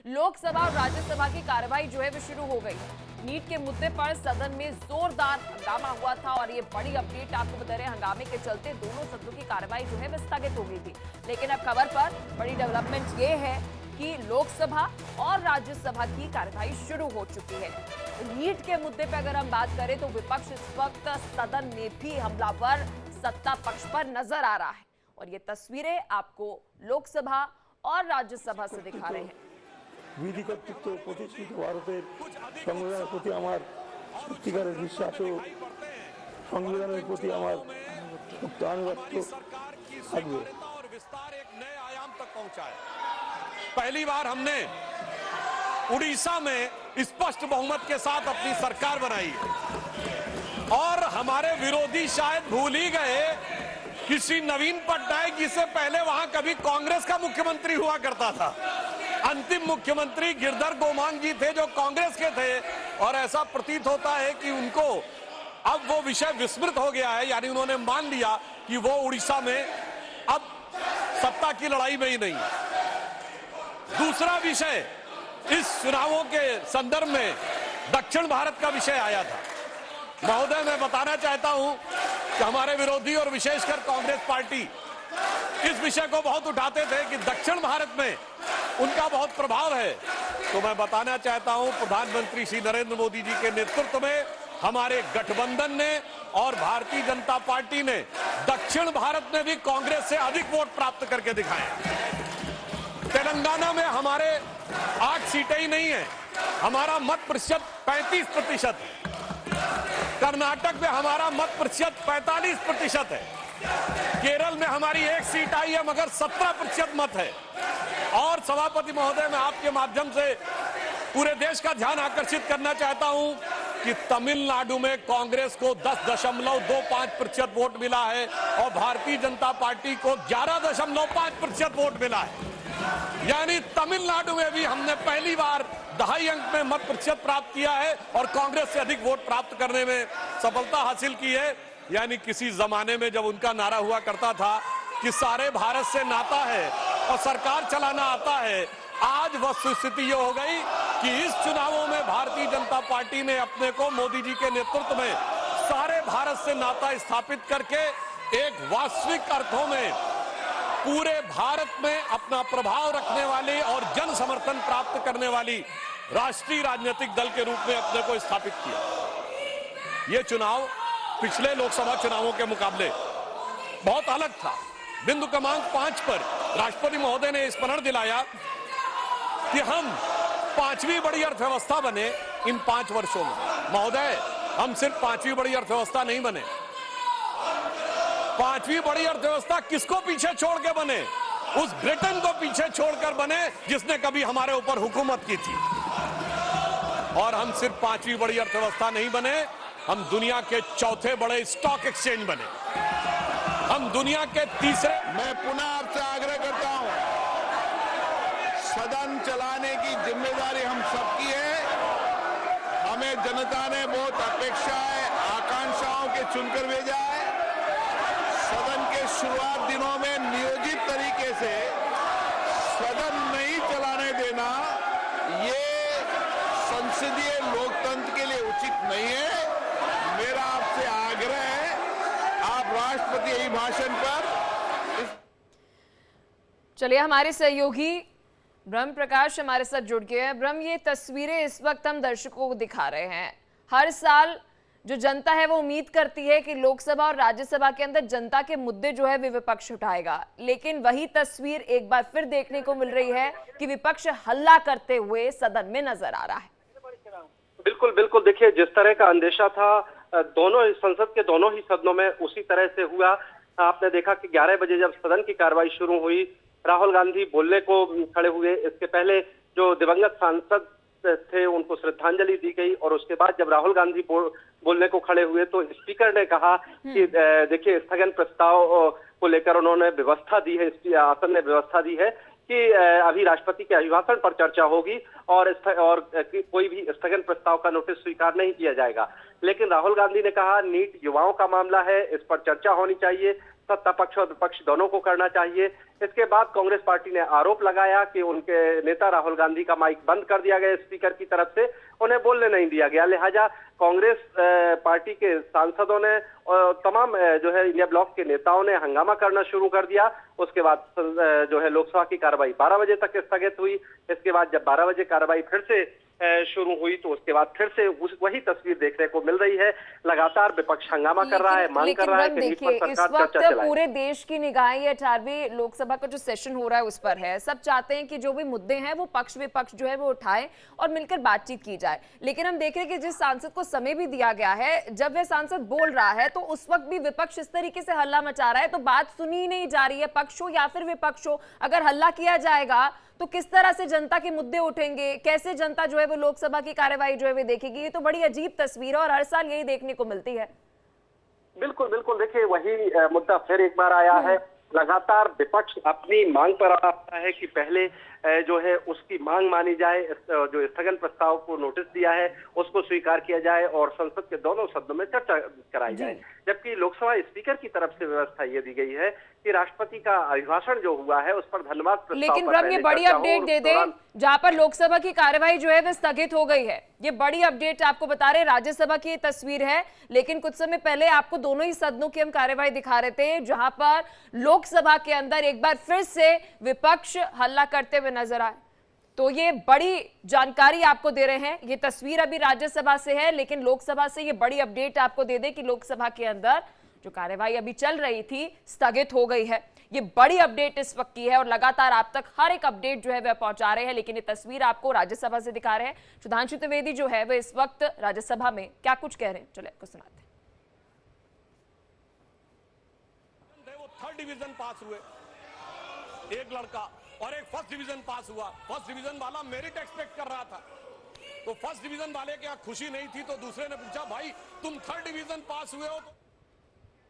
लोकसभा और राज्यसभा की कार्यवाही जो है वो शुरू हो गई है। नीट के मुद्दे पर सदन में जोरदार हंगामा हुआ था और ये बड़ी अपडेट आपको बता रहे हैं। हंगामे के चलते दोनों सदनों की कार्यवाही जो है वो स्थगित हो गई थी। लेकिन अब खबर पर बड़ी डेवलपमेंट ये है कि लोकसभा और राज्यसभा की कार्यवाही शुरू हो चुकी है। नीट के मुद्दे पर अगर हम बात करें तो विपक्ष इस वक्त सदन में भी हमलावर सत्ता पक्ष पर नजर आ रहा है और ये तस्वीरें आपको लोकसभा और राज्यसभा से दिखा रहे हैं। विधि কর্তৃত্ব প্রতিষ্ঠিত ভারতের সংবিধানের প্রতি আমার সত্যিকারের বিশ্বাস ও সংবিধানের প্রতি আমার সুপ্ত আনুগত্য থাকবে। पहली बार हमने उड़ीसा में स्पष्ट बहुमत के साथ अपनी सरकार बनाई और हमारे विरोधी शायद भूल ही गए कि श्री नवीन पटनायक जी से पहले वहां कभी कांग्रेस का मुख्यमंत्री हुआ करता था। अंतिम मुख्यमंत्री गिरधर गोमांग जी थे जो कांग्रेस के थे और ऐसा प्रतीत होता है कि उनको अब वो विषय विस्मृत हो गया है, यानी उन्होंने मान लिया कि वो उड़ीसा में अब सत्ता की लड़ाई में ही नहीं है। दूसरा विषय इस चुनावों के संदर्भ में दक्षिण भारत का विषय आया था। महोदय, मैं बताना चाहता हूं कि हमारे विरोधी और विशेषकर कांग्रेस पार्टी इस विषय को बहुत उठाते थे कि दक्षिण भारत में उनका बहुत प्रभाव है। तो मैं बताना चाहता हूं प्रधानमंत्री श्री नरेंद्र मोदी जी के नेतृत्व में हमारे गठबंधन ने और भारतीय जनता पार्टी ने दक्षिण भारत में भी कांग्रेस से अधिक वोट प्राप्त करके दिखाए। तेलंगाना में हमारे 8 सीटें ही नहीं है, हमारा मत प्रतिशत 35% है। कर्नाटक में हमारा मत प्रतिशत 45% है। केरल में हमारी 1 सीट आई है मगर 17% मत है। और सभापति महोदय, मैं आपके माध्यम से पूरे देश का ध्यान आकर्षित करना चाहता हूं कि तमिलनाडु में कांग्रेस को 10.25% वोट मिला है और भारतीय जनता पार्टी को 11.5% वोट मिला है। यानी तमिलनाडु में भी हमने पहली बार 2.5 अंक में मत प्रतिशत प्राप्त किया है और कांग्रेस से अधिक वोट प्राप्त करने में सफलता हासिल की है। यानी किसी जमाने में जब उनका नारा हुआ करता था कि सारे भारत से नाता है और सरकार चलाना आता है, आज वस्तुस्थिति ये हो गई कि इस चुनावों में भारतीय जनता पार्टी ने अपने को मोदी जी के नेतृत्व में सारे भारत से नाता स्थापित करके एक वास्तविक अर्थों में पूरे भारत में अपना प्रभाव रखने वाली और जन समर्थन प्राप्त करने वाली राष्ट्रीय राजनीतिक दल के रूप में अपने को स्थापित किया। यह चुनाव पिछले लोकसभा चुनावों के मुकाबले बहुत अलग था। बिंदु क्रमांक 5 पर राष्ट्रपति महोदय ने स्मरण दिलाया कि हम 5वीं बड़ी अर्थव्यवस्था बने इन 5 वर्षों में। महोदय, हम सिर्फ 5वीं बड़ी अर्थव्यवस्था नहीं बने। 5वीं बड़ी अर्थव्यवस्था किसको पीछे छोड़ के बने? उस ब्रिटेन को पीछे छोड़कर बने जिसने कभी हमारे ऊपर हुकूमत की थी। और हम सिर्फ 5वीं बड़ी अर्थव्यवस्था नहीं बने, हम दुनिया के 4थे बड़े स्टॉक एक्सचेंज बने। हम दुनिया के 3रे। मैं पुनः आपसे आग्रह करता हूं, सदन चलाने की जिम्मेदारी हम सबकी है। हमें जनता ने बहुत अपेक्षाएं, आकांक्षाओं के चुनकर भेजा है। सदन के शुरुआत दिनों में नियोजित तरीके से सदन नहीं चलाने देना, ये संसदीय लोकतंत्र के लिए उचित नहीं है। मेरा आपसे आग्रह है, आप राष्ट्रपति अभिभाषण पर चलिए, हमारे सहयोगी ब्रह्म प्रकाश हमारे साथ जुड़ गए हैं। ब्रह्म, ये तस्वीरें इस वक्त हम दर्शकों को दिखा रहे हैं। हर साल जो जनता है वो उम्मीद करती है कि लोकसभा और राज्यसभा के अंदर जनता के मुद्दे जो है विपक्ष उठाएगा, लेकिन वही तस्वीर एक बार फिर देखने को मिल रही है कि विपक्ष हल्ला करते हुए सदन में नजर आ रहा है। बिल्कुल बिल्कुल, देखिए, जिस तरह का अंदेशा था दोनों संसद के दोनों ही सदनों में उसी तरह से हुआ। आपने देखा कि 11 बजे जब सदन की कार्रवाई शुरू हुई, राहुल गांधी बोलने को खड़े हुए। इसके पहले जो दिवंगत सांसद थे उनको श्रद्धांजलि दी गई और उसके बाद जब राहुल गांधी बोलने को खड़े हुए तो स्पीकर ने कहा कि देखिए, स्थगन प्रस्ताव को लेकर उन्होंने व्यवस्था दी है, आसन ने व्यवस्था दी है कि अभी राष्ट्रपति के अभिभाषण पर चर्चा होगी और कोई भी स्थगन प्रस्ताव का नोटिस स्वीकार नहीं किया जाएगा। लेकिन राहुल गांधी ने कहा, नीट युवाओं का मामला है, इस पर चर्चा होनी चाहिए, सत्ता पक्ष और विपक्ष दोनों को करना चाहिए। इसके बाद कांग्रेस पार्टी ने आरोप लगाया कि उनके नेता राहुल गांधी का माइक बंद कर दिया गया स्पीकर की तरफ से, उन्हें बोलने नहीं दिया गया। लिहाजा कांग्रेस पार्टी के सांसदों ने और तमाम जो है इंडिया ब्लॉक के नेताओं ने हंगामा करना शुरू कर दिया। उसके बाद जो है लोकसभा की कार्रवाई 12 बजे तक स्थगित हुई। इसके बाद जब 12 बजे कार्रवाई फिर से शुरू हुई तो उसके बाद फिर से वही तस्वीर देखने को मिल रही है। लगातार विपक्ष हंगामा कर रहा है, मांग कर रहा है कि नीट पर देखिए, इस सरकार वक्त चर्चा चलाए। पूरे देश की निगाहें 18वीं लोकसभा का जो सेशन हो रहा है उस पर है। सब चाहते हैं कि जो भी मुद्दे हैं वो पक्ष विपक्ष जो है वो उठाए और मिलकर बातचीत की जाए। लेकिन हम देख रहे हैं कि जिस सांसद को समय भी दिया गया है, जब वह सांसद बोल रहा है तो उस वक्त भी विपक्ष इस तरीके से हल्ला मचा रहा है, तो बात सुनी ही नहीं जा रही है। पक्ष हो या फिर विपक्ष हो, अगर हल्ला किया जाएगा तो किस तरह से जनता के मुद्दे उठेंगे, कैसे जनता जो है वो लोकसभा की कार्यवाही जो है वो देखेगी। ये तो बड़ी अजीब तस्वीर है और हर साल यही देखने को मिलती है। बिल्कुल बिल्कुल, देखिए वही मुद्दा फिर एक बार आया है। लगातार विपक्ष अपनी मांग पर आ रहा है कि पहले जो है उसकी मांग मानी जाए, जो स्थगन प्रस्ताव को नोटिस दिया है उसको स्वीकार किया जाए और संसद के दोनों सदनों में चर्चा कराई जाए। जबकि लोकसभा स्पीकर की तरफ से व्यवस्था ये दी गई है कि राष्ट्रपति का अभिभाषण जो हुआ है उस पर धन्यवाद प्रस्ताव लेकिन पर ब्रह्म ये बड़ी अपडेट दे दे, जहां पर लोकसभा की कार्यवाही जो है वो स्थगित हो गई है। ये बड़ी अपडेट आपको बता रहे, राज्यसभा की तस्वीर है, लेकिन कुछ समय पहले आपको दोनों ही सदनों की हम कार्यवाही दिखा रहे थे, जहां पर लोकसभा के अंदर एक बार फिर से विपक्ष हल्ला करते हुए नजर आए। तो ये बड़ी जानकारी आपको दे रहे हैं। ये तस्वीर अभी राज्यसभा से है, लेकिन लोकसभा से ये बड़ी अपडेट आपको दे दे कि लोकसभा के अंदर जो कार्यवाही अभी चल रही थी स्थगित हो गई है। ये बड़ी अपडेट इस वक्त की है और लगातार आप तक हर एक अपडेट जो है वह पहुंचा रहे हैं। लेकिन ये तस्वीर आपको राज्यसभा से दिखा रहे हैं। सुधांशु त्रिवेदी जो है वह इस वक्त राज्यसभा में क्या कुछ कह रहे हैं, चलिए आपको सुनाते हैं। वो 3rd डिवीजन पास हुए, एक लड़का, और एक 1st डिवीजन पास हुआ। 1st डिवीजन वाला मेरिट एक्सपेक्ट कर रहा था, तो 1st डिवीजन वाले क्या खुशी नहीं थी, तो दूसरे ने पूछा भाई तुम 3rd डिवीजन पास हुए हो तो